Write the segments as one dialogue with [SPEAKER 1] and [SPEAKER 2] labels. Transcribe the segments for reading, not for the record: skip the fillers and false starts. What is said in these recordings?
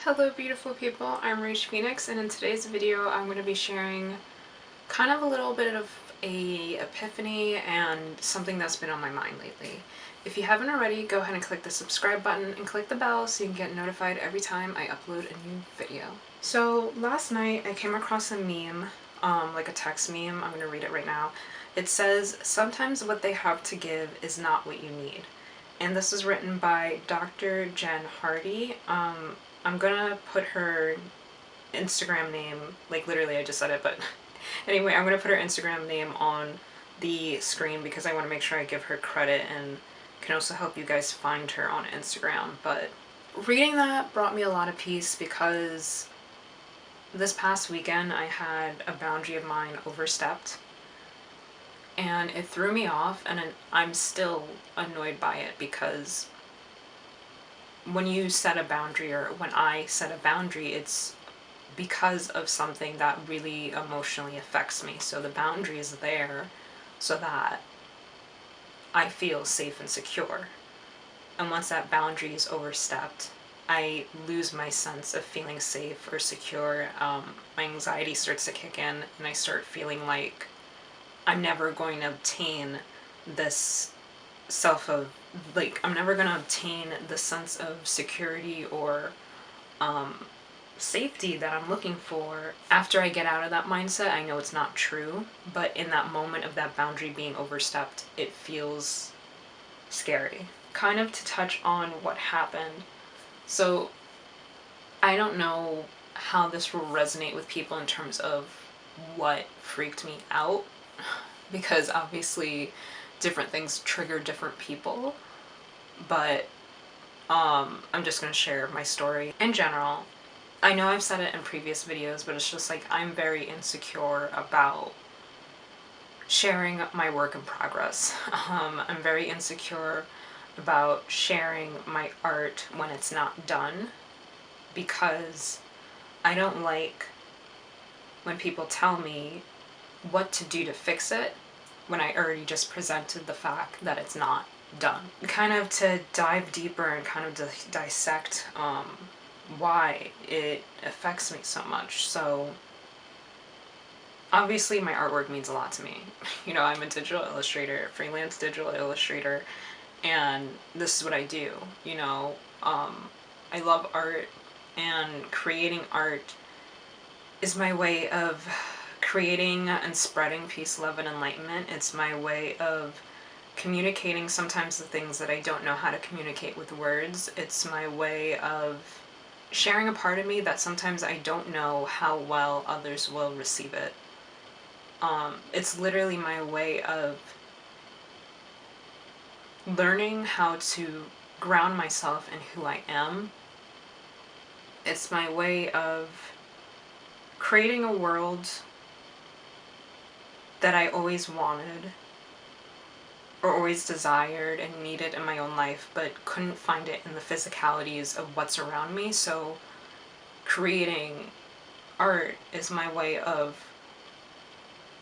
[SPEAKER 1] Hello beautiful people, I'm Phoenix, and in today's video I'm going to be sharing kind of a little bit of a epiphany and something that's been on my mind lately. If you haven't already, go ahead and click the subscribe button and click the bell so you can get notified every time I upload a new video. So last night I came across a meme, like a text meme. I'm going to read it right now. It says, "Sometimes what they have to give is not what you need." And this is written by Dr. Jen Hardy. I'm gonna put her Instagram name, like literally I just said it, but anyway, I'm gonna put her Instagram name on the screen because I want to make sure I give her credit and can also help you guys find her on Instagram. But reading that brought me a lot of peace because this past weekend I had a boundary of mine overstepped and it threw me off, and I'm still annoyed by it because when you set a boundary, or when I set a boundary, it's because of something that really emotionally affects me. So the boundary is there so that I feel safe and secure. And once that boundary is overstepped, I lose my sense of feeling safe or secure. My anxiety starts to kick in and I start feeling like I'm never going to obtain this I'm never going to obtain the sense of security or safety that I'm looking for. After I get out of that mindset, I know it's not true, but in that moment of that boundary being overstepped, it feels scary. Kind of to touch on what happened. So I don't know how this will resonate with people in terms of what freaked me out, because obviously different things trigger different people, but I'm just going to share my story. In general, I know I've said it in previous videos, but it's just like I'm very insecure about sharing my work in progress. I'm very insecure about sharing my art when it's not done because I don't like when people tell me what to do to fix it when I already just presented the fact that it's not done. Kind of to dive deeper and kind of to dissect why it affects me so much. So obviously my artwork means a lot to me. You know, I'm a digital illustrator, freelance digital illustrator, and this is what I do. You know, I love art, and creating art is my way of creating and spreading peace, love, and enlightenment. It's my way of communicating sometimes the things that I don't know how to communicate with words. It's my way of sharing a part of me that sometimes I don't know how well others will receive it. It's literally my way of learning how to ground myself in who I am. It's my way of creating a world that I always wanted or always desired and needed in my own life, but couldn't find it in the physicalities of what's around me. So creating art is my way of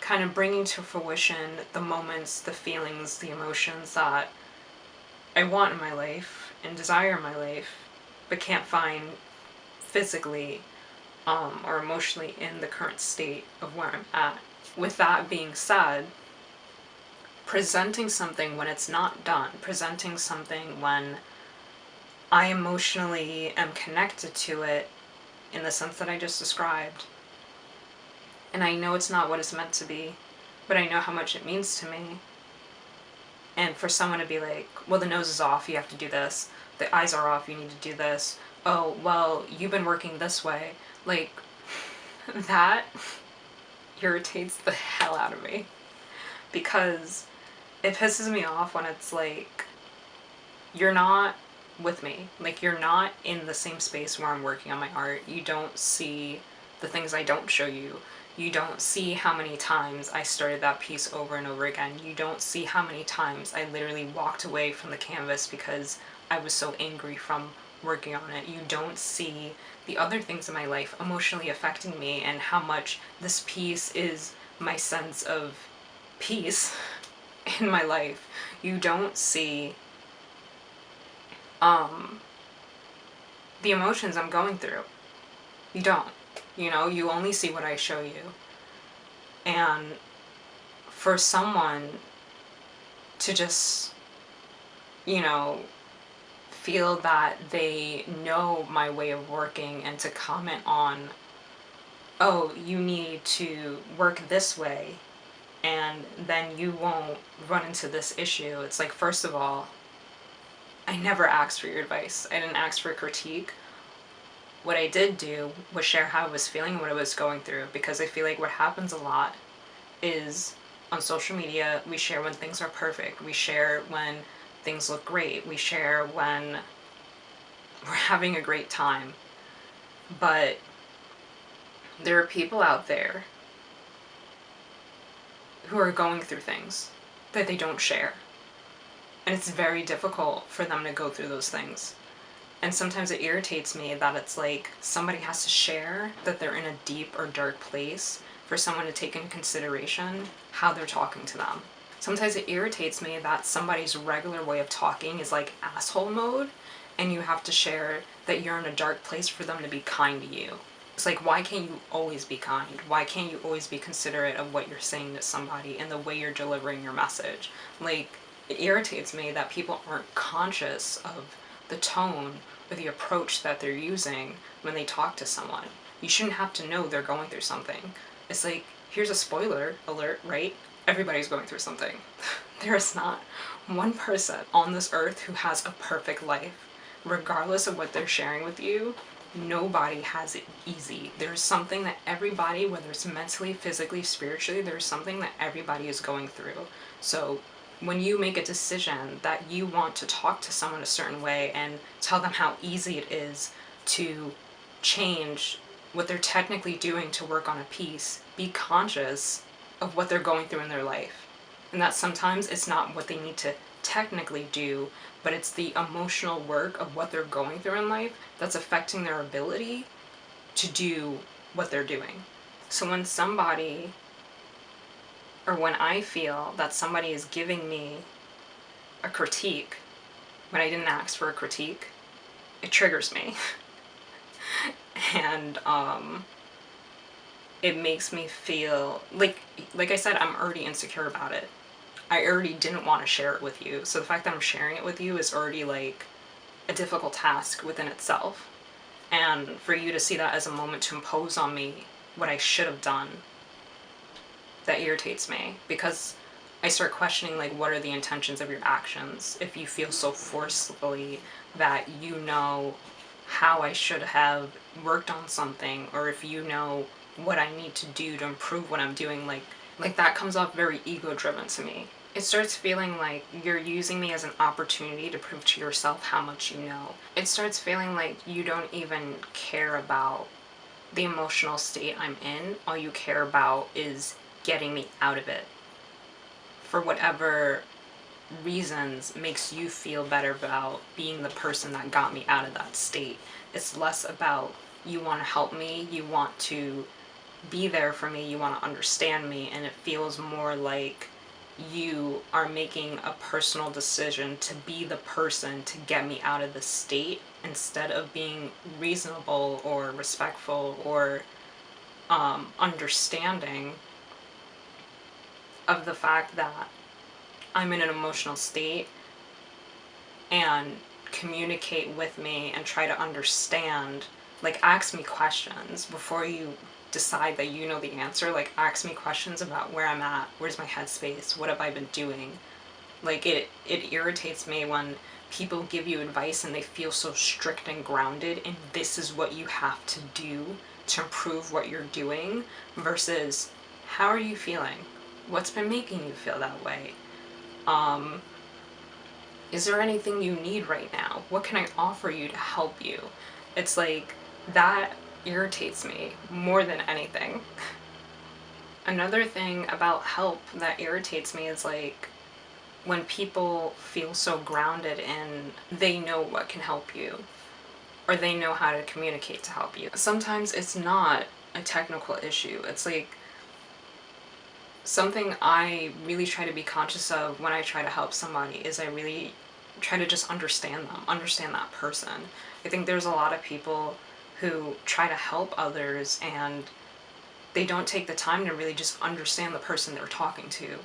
[SPEAKER 1] kind of bringing to fruition the moments, the feelings, the emotions that I want in my life and desire in my life, but can't find physically or emotionally in the current state of where I'm at. With that being said, presenting something when it's not done, presenting something when I emotionally am connected to it in the sense that I just described, and I know it's not what it's meant to be, but I know how much it means to me. And for someone to be like, well, the nose is off, you have to do this. The eyes are off, you need to do this. Oh, well, you've been working this way. Like, that irritates the hell out of me. Because it pisses me off when it's like, you're not with me. Like, you're not in the same space where I'm working on my art. You don't see the things I don't show you. You don't see how many times I started that piece over and over again. You don't see how many times I literally walked away from the canvas because I was so angry from working on it. You don't see the other things in my life emotionally affecting me and how much this piece is my sense of peace in my life. You don't see the emotions I'm going through. You don't. You know, you only see what I show you. And for someone to just, you know, feel that they know my way of working and to comment on, oh, you need to work this way and then you won't run into this issue. It's like, first of all, I never asked for your advice. I didn't ask for a critique. What I did do was share how I was feeling and what I was going through, because I feel like what happens a lot is on social media, we share when things are perfect. We share when things look great. We share when we're having a great time. But there are people out there who are going through things that they don't share. And it's very difficult for them to go through those things. And sometimes it irritates me that it's like somebody has to share that they're in a deep or dark place for someone to take into consideration how they're talking to them. Sometimes it irritates me that somebody's regular way of talking is like asshole mode, and you have to share that you're in a dark place for them to be kind to you. It's like, why can't you always be kind? Why can't you always be considerate of what you're saying to somebody and the way you're delivering your message? Like, it irritates me that people aren't conscious of the tone or the approach that they're using when they talk to someone. You shouldn't have to know they're going through something. It's like, here's a spoiler alert, right? Everybody's going through something. There is not one person on this earth who has a perfect life. Regardless of what they're sharing with you, nobody has it easy. There's something that everybody, whether it's mentally, physically, spiritually, there's something that everybody is going through. So when you make a decision that you want to talk to someone a certain way and tell them how easy it is to change what they're technically doing to work on a piece, be conscious of what they're going through in their life. And that sometimes it's not what they need to technically do, but it's the emotional work of what they're going through in life that's affecting their ability to do what they're doing. So when somebody, or when I feel that somebody is giving me a critique when I didn't ask for a critique, it triggers me. And it makes me feel like I said, I'm already insecure about it. I already didn't want to share it with you. So the fact that I'm sharing it with you is already like a difficult task within itself. And for you to see that as a moment to impose on me what I should have done, that irritates me, because I start questioning, like, what are the intentions of your actions if you feel so forcefully that you know how I should have worked on something, or if you know what I need to do to improve what I'm doing. Like that comes off very ego driven to me. It starts feeling like you're using me as an opportunity to prove to yourself how much you know. It starts feeling like you don't even care about the emotional state I'm in. All you care about is getting me out of it for whatever reasons makes you feel better about being the person that got me out of that state. It's less about you want to help me, you want to be there for me, you want to understand me, and it feels more like you are making a personal decision to be the person to get me out of the state instead of being reasonable or respectful or understanding of the fact that I'm in an emotional state, and communicate with me and try to understand. Like, ask me questions before you decide that you know the answer. Like, ask me questions about where I'm at, where's my headspace, what have I been doing. Like, it irritates me when people give you advice and they feel so strict and grounded and this is what you have to do to improve what you're doing, versus how are you feeling? What's been making you feel that way? Is there anything you need right now? What can I offer you to help you? It's like, that irritates me more than anything. Another thing about help that irritates me is like when people feel so grounded in they know what can help you, or they know how to communicate to help you. Sometimes it's not a technical issue. It's like something I really try to be conscious of when I try to help somebody is I really try to just understand them, understand that person. I think there's a lot of people who try to help others and they don't take the time to really just understand the person they're talking to.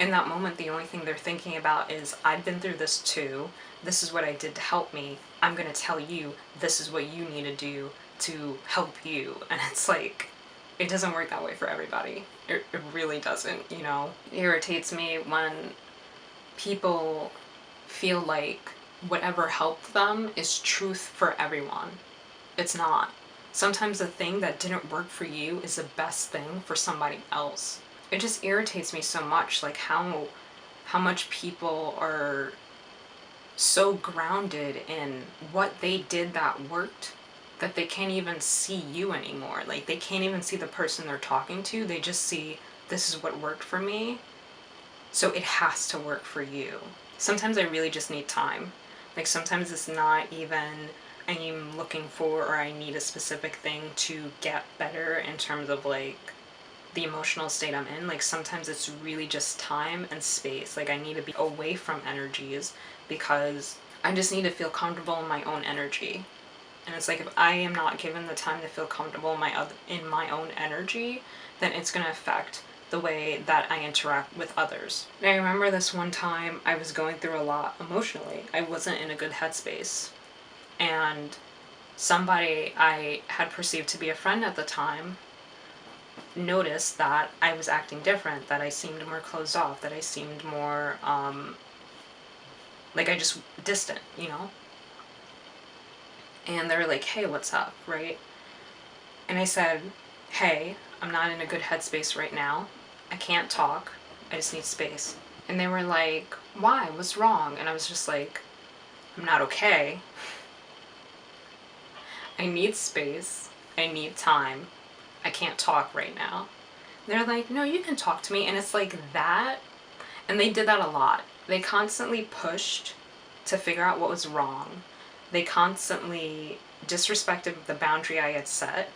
[SPEAKER 1] In that moment, the only thing they're thinking about is, I've been through this too. This is what I did to help me. I'm going to tell you, this is what you need to do to help you. And it's like, it doesn't work that way for everybody. It really doesn't, you know? It irritates me when people feel like whatever helped them is truth for everyone. It's not. Sometimes the thing that didn't work for you is the best thing for somebody else. It just irritates me so much, like how much people are so grounded in what they did that worked that they can't even see you anymore. Like, they can't even see the person they're talking to. They just see, this is what worked for me, so it has to work for you. Sometimes I really just need time. Like, sometimes it's not even I'm looking for or I need a specific thing to get better in terms of like the emotional state I'm in. Like, sometimes it's really just time and space. Like, I need to be away from energies because I just need to feel comfortable in my own energy. And it's like, if I am not given the time to feel comfortable in my own energy, then it's going to affect the way that I interact with others. And I remember this one time I was going through a lot emotionally. I wasn't in a good headspace. And somebody I had perceived to be a friend at the time noticed that I was acting different, that I seemed more closed off, that I seemed more, like I just distant, you know? And they were like, hey, what's up, right? And I said, hey, I'm not in a good headspace right now. I can't talk. I just need space. And they were like, why? What's wrong? And I was just like, I'm not okay. I need space. I need time. I can't talk right now. They're like, no, you can talk to me. And it's like that. And they did that a lot. They constantly pushed to figure out what was wrong. They constantly disrespected the boundary I had set.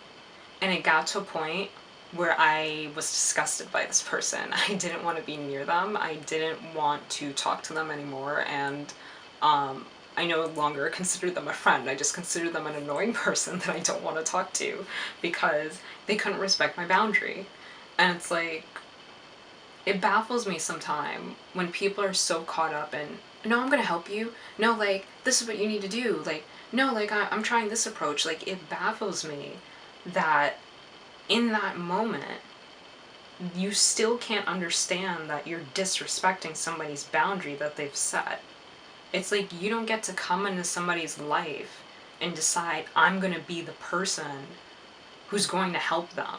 [SPEAKER 1] And it got to a point where I was disgusted by this person. I didn't want to be near them. I didn't want to talk to them anymore. And I no longer consider them a friend. I just consider them an annoying person that I don't want to talk to because they couldn't respect my boundary. And it's like, it baffles me sometimes when people are so caught up in, no, I'm gonna help you. No, like, this is what you need to do. Like, no, like, I'm trying this approach. Like, it baffles me that in that moment, you still can't understand that you're disrespecting somebody's boundary that they've set. It's like, you don't get to come into somebody's life and decide, I'm gonna be the person who's going to help them.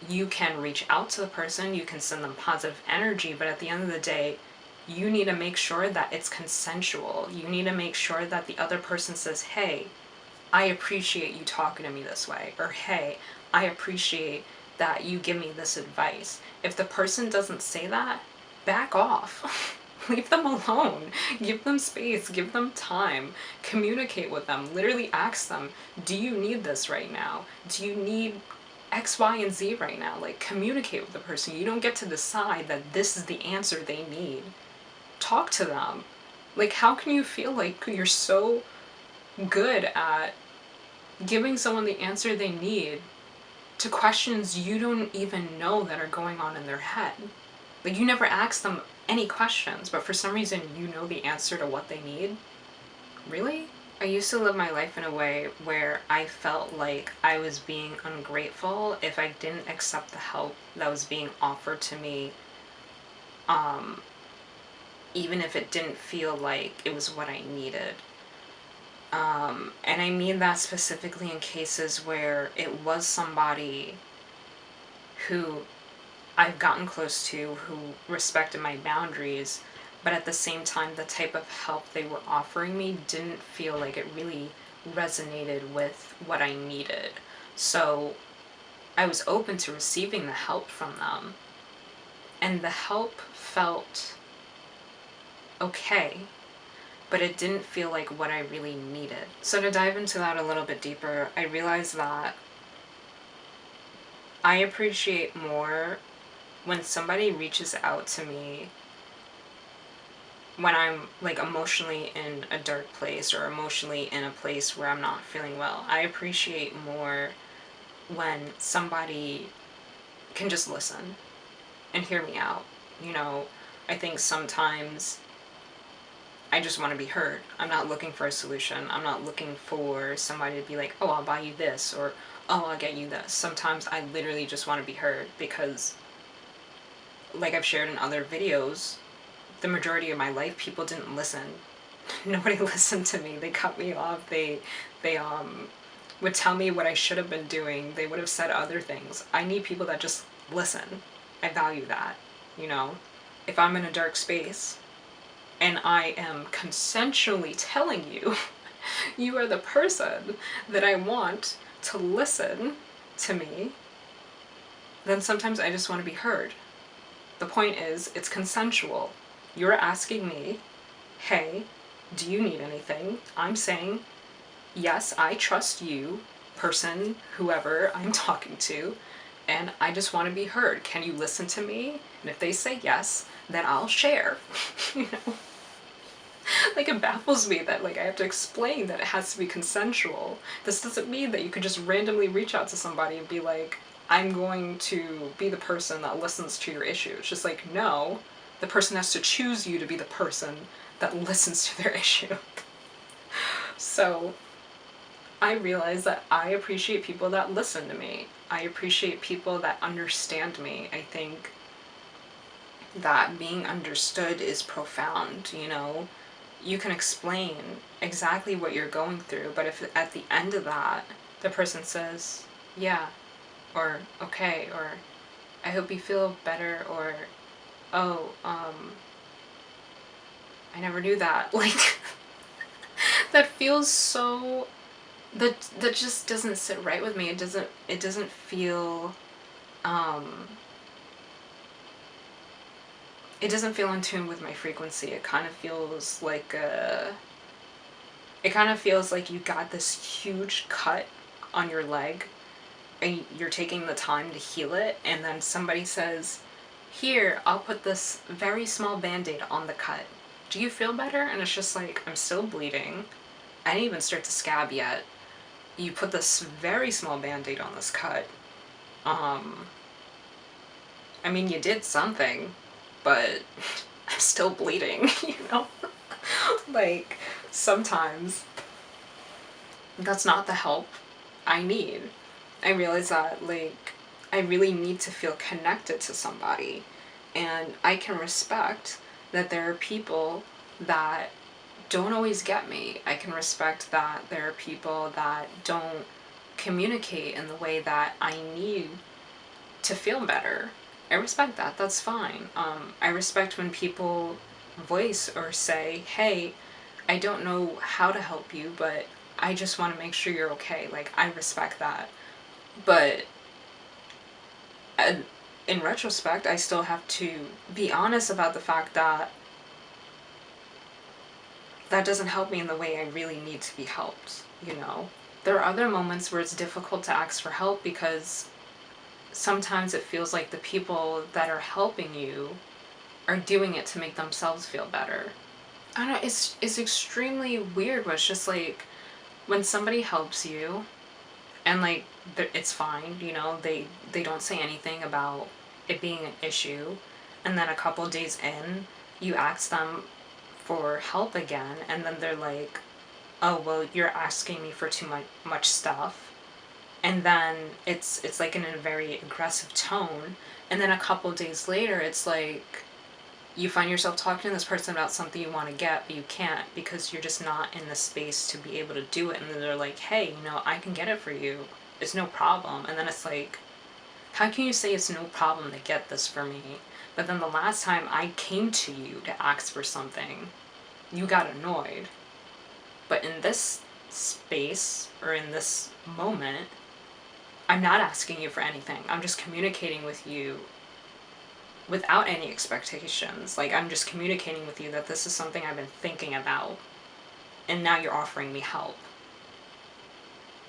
[SPEAKER 1] You can reach out to the person, you can send them positive energy, but at the end of the day, you need to make sure that it's consensual. You need to make sure that the other person says, hey, I appreciate you talking to me this way, or hey, I appreciate that you give me this advice. If the person doesn't say that, back off. Leave them alone. Give them space, give them time, communicate with them, literally ask them, do you need this right now? Do you need X, Y, and Z right now? Like, communicate with the person. You don't get to decide that this is the answer they need. Talk to them. Like, how can you feel like you're so good at giving someone the answer they need to questions you don't even know that are going on in their head? Like, you never ask them any questions, but for some reason you know the answer to what they need? Really? I used to live my life in a way where I felt like I was being ungrateful if I didn't accept the help that was being offered to me, even if it didn't feel like it was what I needed. And I mean that specifically in cases where it was somebody who I've gotten close to, who respected my boundaries, but at the same time, the type of help they were offering me didn't feel like it really resonated with what I needed. So I was open to receiving the help from them, and the help felt okay, but it didn't feel like what I really needed. So to dive into that a little bit deeper, I realized that I appreciate more when somebody reaches out to me when I'm like emotionally in a dark place or emotionally in a place where I'm not feeling well. I appreciate more when somebody can just listen and hear me out. You know, I think sometimes I just want to be heard. I'm not looking for a solution. I'm not looking for somebody to be like, oh, I'll buy you this, or oh, I'll get you this. Sometimes I literally just want to be heard because, like I've shared in other videos, the majority of my life people didn't listen. Nobody listened to me. They cut me off. They would tell me what I should have been doing. They would have said other things. I need people that just listen. I value that, you know. If I'm in a dark space and I am consensually telling you you are the person that I want to listen to me, then sometimes I just want to be heard. The point is, it's consensual. You're asking me, hey, do you need anything? I'm saying, yes, I trust you, person, whoever I'm talking to, and I just want to be heard. Can you listen to me? And if they say yes, then I'll share. You know? Like, it baffles me that, like, I have to explain that it has to be consensual. This doesn't mean that you could just randomly reach out to somebody and be like, I'm going to be the person that listens to your issue. It's just like, no, the person has to choose you to be the person that listens to their issue. So I realize that I appreciate people that listen to me. I appreciate people that understand me. I think that being understood is profound, you know? You can explain exactly what you're going through, but if at the end of that, the person says, yeah, or okay, or I hope you feel better, or oh, I never knew that. Like, that feels so, that just doesn't sit right with me. It doesn't feel, it doesn't feel in tune with my frequency. It kind of feels like you got this huge cut on your leg and you're taking the time to heal it, and then somebody says, here, I'll put this very small band-aid on the cut. Do you feel better? And it's just like, I'm still bleeding. I didn't even start to scab yet. You put this very small band-aid on this cut. I mean, you did something, but I'm still bleeding, you know? Like, sometimes that's not the help I need. I realize that, like, I really need to feel connected to somebody. And I can respect that there are people that don't always get me. I can respect that there are people that don't communicate in the way that I need to feel better. I respect that. That's fine. I respect when people voice or say, hey, I don't know how to help you, but I just want to make sure you're okay. Like, I respect that. But in retrospect, I still have to be honest about the fact that that doesn't help me in the way I really need to be helped, you know? There are other moments where it's difficult to ask for help because sometimes it feels like the people that are helping you are doing it to make themselves feel better. I don't know, it's extremely weird, but it's just like, when somebody helps you, and like, it's fine, you know, they don't say anything about it being an issue, and then a couple days in, you ask them for help again, and then they're like, oh, well, you're asking me for too much stuff. And then it's like in a very aggressive tone, and then a couple days later, it's like, you find yourself talking to this person about something you want to get, but you can't because you're just not in the space to be able to do it. And then they're like, hey, you know, I can get it for you. It's no problem. And then it's like, how can you say it's no problem to get this for me? But then the last time I came to you to ask for something, you got annoyed. But in this space, or in this moment, I'm not asking you for anything. I'm just communicating with you without any expectations. Like, I'm just communicating with you that this is something I've been thinking about, and now you're offering me help.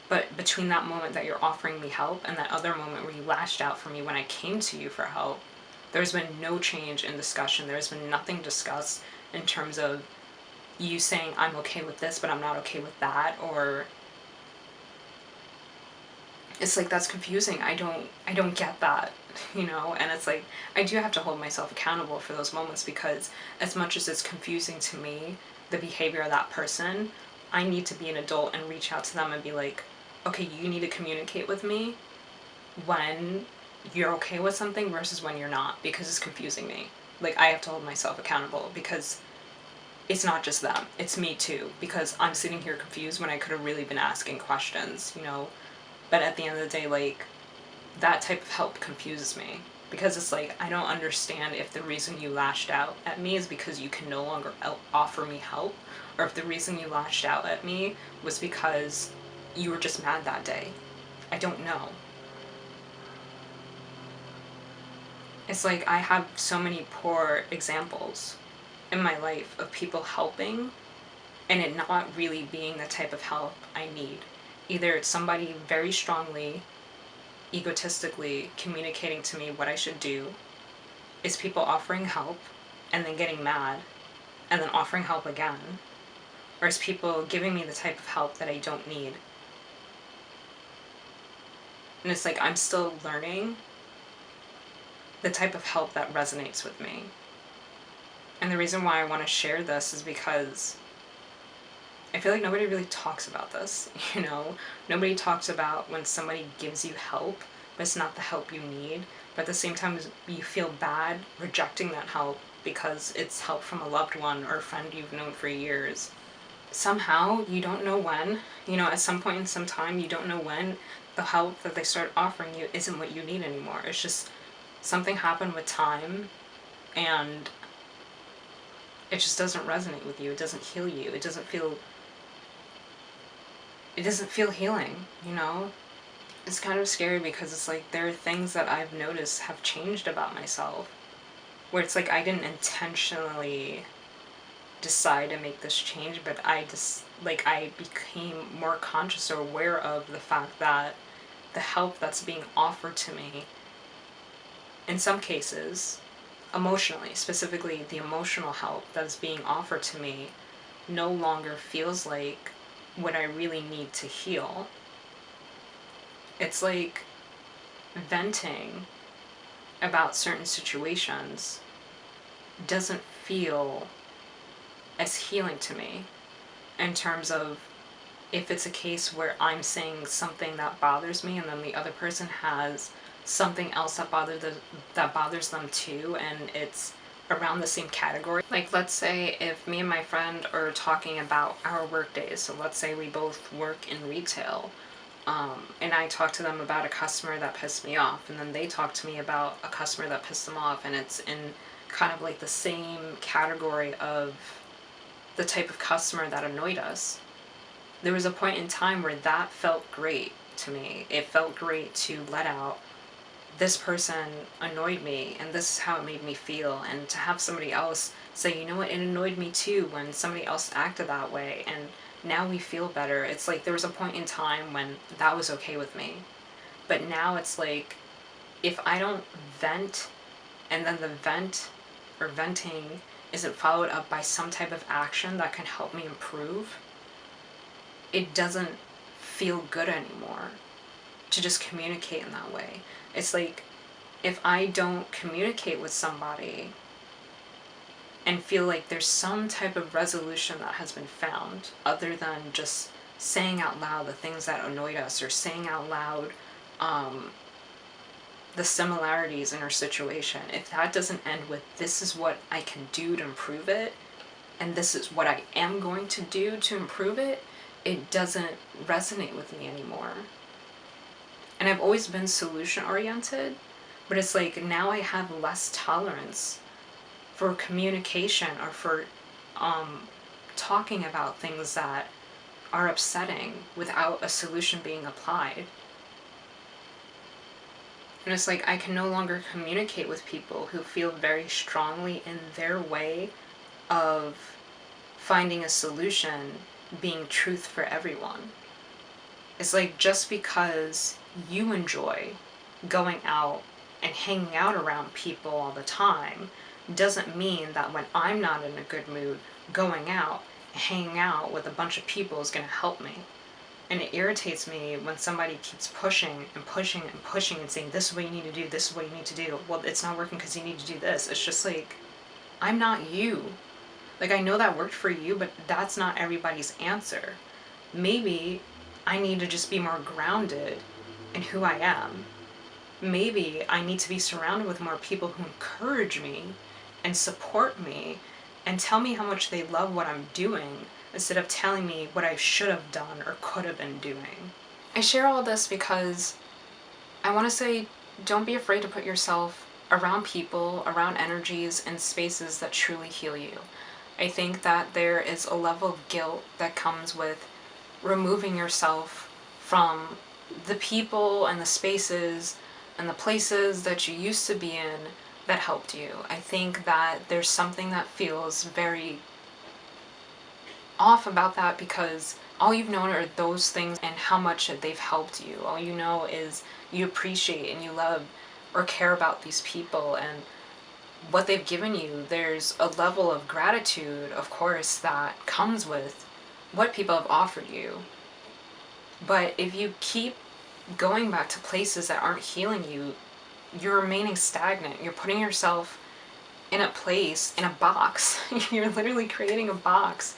[SPEAKER 1] But between that moment that you're offering me help and that other moment where you lashed out for me when I came to you for help, there's been no change in discussion. There's been nothing discussed. in terms of you saying I'm okay with this but I'm not okay with that, or it's like that's confusing. I don't get that, you know? And it's like I do have to hold myself accountable for those moments, because as much as it's confusing to me, the behavior of that person, I need to be an adult and reach out to them and be like, okay, you need to communicate with me when you're okay with something versus when you're not, because it's confusing me. Like, I have to hold myself accountable, because it's not just them, it's me too, because I'm sitting here confused when I could have really been asking questions, you know? But at the end of the day, like, that type of help confuses me, because it's like I don't understand if the reason you lashed out at me is because you can no longer offer me help, or if the reason you lashed out at me was because you were just mad that day. I don't know. It's like I have so many poor examples in my life of people helping and it not really being the type of help I need. Either it's somebody very strongly, egotistically communicating to me what I should do, it's people offering help and then getting mad and then offering help again, or it's people giving me the type of help that I don't need. And it's like I'm still learning the type of help that resonates with me. And the reason why I want to share this is because I feel like nobody really talks about this, you know? Nobody talks about when somebody gives you help, but it's not the help you need. But at the same time, you feel bad rejecting that help because it's help from a loved one or a friend you've known for years. Somehow, you don't know when, you know, at some point in some time, you don't know when the help that they start offering you isn't what you need anymore. It's just something happened with time, and it just doesn't resonate with you. It doesn't heal you. It doesn't feel healing, you know? It's kind of scary because it's like there are things that I've noticed have changed about myself where it's like I didn't intentionally decide to make this change, but I became more conscious or aware of the fact that the help that's being offered to me, in some cases, emotionally, specifically the emotional help that's being offered to me, no longer feels like what I really need to heal. It's like venting about certain situations doesn't feel as healing to me, in terms of if it's a case where I'm saying something that bothers me and then the other person has something else that bothers them too, and it's around the same category. Like, let's say if me and my friend are talking about our work days, so let's say we both work in retail, and I talk to them about a customer that pissed me off, and then they talk to me about a customer that pissed them off, and it's in kind of like the same category of the type of customer that annoyed us. There was a point in time where that felt great to me. It felt great to let out, this person annoyed me and this is how it made me feel, and to have somebody else say, you know what, it annoyed me too when somebody else acted that way, and now we feel better. It's like there was a point in time when that was okay with me. But now it's like, if I don't vent and then the venting isn't followed up by some type of action that can help me improve, it doesn't feel good anymore to just communicate in that way. It's like, if I don't communicate with somebody and feel like there's some type of resolution that has been found, other than just saying out loud the things that annoyed us, or saying out loud the similarities in our situation, if that doesn't end with, this is what I can do to improve it, and this is what I am going to do to improve it, it doesn't resonate with me anymore. And I've always been solution oriented, but it's like now I have less tolerance for communication or for talking about things that are upsetting without a solution being applied. And it's like I can no longer communicate with people who feel very strongly in their way of finding a solution being truth for everyone. It's like, just because you enjoy going out and hanging out around people all the time doesn't mean that when I'm not in a good mood, going out, hanging out with a bunch of people is going to help me. And it irritates me when somebody keeps pushing and pushing and pushing and saying, this is what you need to do, this is what you need to do. Well, it's not working because you need to do this. It's just like, I'm not you. Like, I know that worked for you, but that's not everybody's answer. Maybe I need to just be more grounded in who I am. Maybe I need to be surrounded with more people who encourage me and support me and tell me how much they love what I'm doing instead of telling me what I should have done or could have been doing. I share all this because I want to say, don't be afraid to put yourself around people, around energies, and spaces that truly heal you. I think that there is a level of guilt that comes with removing yourself from the people and the spaces and the places that you used to be in that helped you. I think that there's something that feels very off about that because all you've known are those things and how much they've helped you. All you know is you appreciate and you love or care about these people and what they've given you. There's a level of gratitude, of course, that comes with what people have offered you. But if you keep going back to places that aren't healing you, you're remaining stagnant. You're putting yourself in a place, in a box. You're literally creating a box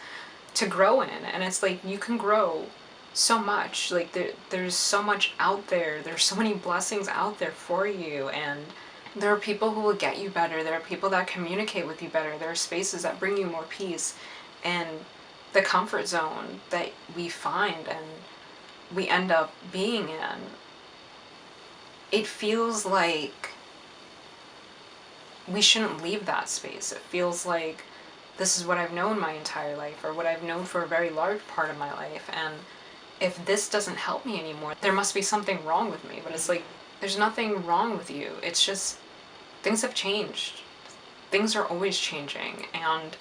[SPEAKER 1] to grow in. And it's like, you can grow so much. Like, there's so much out there. There's so many blessings out there for you. And there are people who will get you better. There are people that communicate with you better. There are spaces that bring you more peace. And the comfort zone that we find and we end up being in, it feels like we shouldn't leave that space. It feels like this is what I've known my entire life, or what I've known for a very large part of my life, and if this doesn't help me anymore, there must be something wrong with me. But it's like, there's nothing wrong with you. It's just, things have changed. Things are always changing, and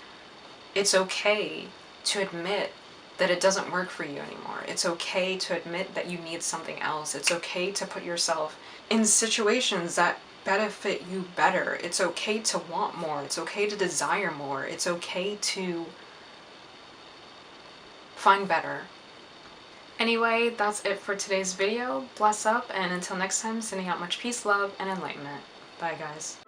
[SPEAKER 1] it's okay to admit that it doesn't work for you anymore. It's okay to admit that you need something else. It's okay to put yourself in situations that benefit you better. It's okay to want more. It's okay to desire more. It's okay to find better. Anyway, that's it for today's video. Bless up, and until next time, sending out much peace, love, and enlightenment. Bye, guys.